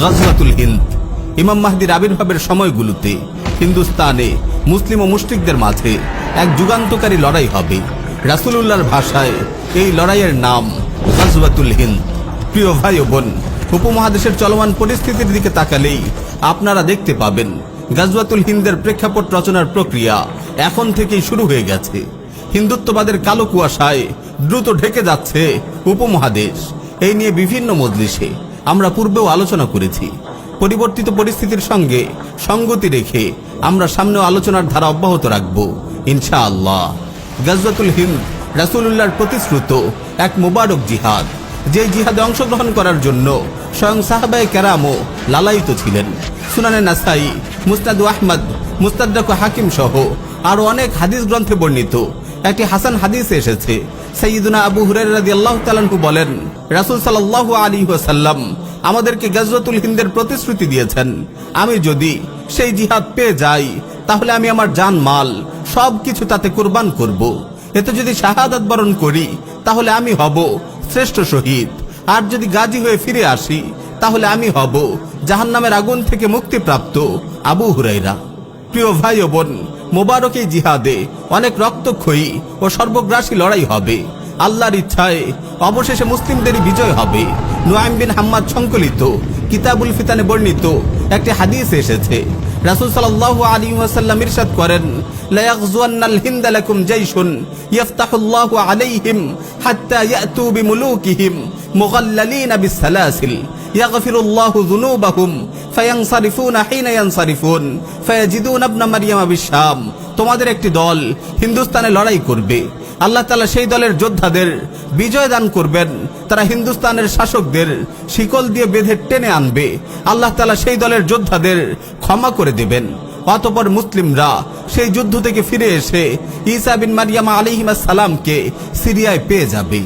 গাজওয়াতুল হিন্দ। ইমাম মাহদির আবির্ভাবের সময়গুলোতে হিন্দুস্তানে মুসলিম ও মুশরিকদের মাঝে এক যুগান্তকারী লড়াই হবে। রাসূলুল্লাহর ভাষায় এই লড়াইয়ের নাম গাজওয়াতুল হিন্দ। প্রিয় ভাই ও বোন, উপমহাদেশের চলমান পরিস্থিতির দিকে তাকালেই আপনারা দেখতে পাবেন গাজওয়াতুল হিন্দের প্রেক্ষাপট রচনার প্রক্রিয়া এখন থেকেই শুরু হয়ে গেছে। হিন্দুত্ববাদের কালো কুয়াশায় দ্রুত ঢেকে যাচ্ছে উপমহাদেশ। এই নিয়ে বিভিন্ন মজলিসে আমরা পূর্বেও আলোচনা করেছি। পরিবর্তিত পরিস্থিতির সঙ্গে সঙ্গতি রেখে আমরা সামনেও আলোচনার ধারা অব্যাহত রাখব ইনশাআল্লাহ। গাজওয়াতুল হিন্দ রাসূলুল্লাহর প্রতিশ্রুত এক মুবারক জিহাদ, যে জিহাদে অংশগ্রহণ করার জন্য স্বয়ং সাহাবায়ে কেরামও লালায়িত ছিলেন। সুনানে নাসাই, মুসনাদ আহমদ, মুস্তাদরাক হাকিম সহ আরো অনেক হাদিস গ্রন্থে বর্ণিত একটি হাসান হাদিসে এসেছে, সাইয়্যিদুনা আবু হুরায়রা রাদিয়াল্লাহু তাআলা আনহু বলেন, রাসূল সাল্লাল্লাহু আলাইহি ওয়াসাল্লাম আমাদেরকে গাজওয়াতুল হিন্দের প্রতিশ্রুতি দিয়েছেন, আমি যদি সেই জিহাদ পেয়ে যাই তাহলে আমি আমার জান মাল সবকিছু তাতে কুরবান করব। এতে যদি শাহাদাত বরণ করি তাহলে আমি হব শ্রেষ্ঠ শহীদ, আর যদি গাজী হয়ে ফিরে আসি তাহলে আমি হব জাহান্নামের আগুন থেকে মুক্তিপ্রাপ্ত আবু হুরায়রা। প্রিয় ভাই ও বোন, মোবারক এই জিহাদে অনেক রক্তক্ষয়ী ও সর্বগ্রাসী লড়াই হবে। আল্লাহর ইচ্ছায় অবশেষে মুসলিমদেরই বিজয় হবে। নুআইম বিন হাম্মাদ সংকলিত কিতাবুল ফিতানে বর্ণিত একটি হাদিস এসেছে, রাসূল সাল্লাল্লাহু আলাইহি ওয়াসাল্লাম ইরশাদ করেন, লা ইয়াগজুয়ান্নাল হিন্দ লাকুম জাইশুন ইফতাহুল্লাহু আলাইহিম হাত্তা ইয়াতু বিমুলুকিহিম মুগাল্লালিনা বিসসালাসিল ইয়াগফিরুল্লাহু যুনুবাহুম ফায়ানসারিফুনা হিনা ইয়ানসারিফুন ফায়াজিদুনা ইবনা মারইয়ামা বিশাম। তোমাদের একটি দল হিন্দুস্তানে লড়াই করবে, আল্লাহ তাআলা সেই দলের যোদ্ধাদের বিজয় দান করবেন। তারা হিন্দুস্তানের শাসকদের শিকল দিয়ে বেঁধে টেনে আনবে, আল্লাহ তাআলা সেই দলের যোদ্ধাদের ক্ষমা করে দেবেন। অতঃপর মুসলিমরা সেই যুদ্ধ থেকে ফিরে এসে ঈসা বিন মারইয়াম আলাইহিস সালামকে সিরিয়ায় পেয়ে যাবে।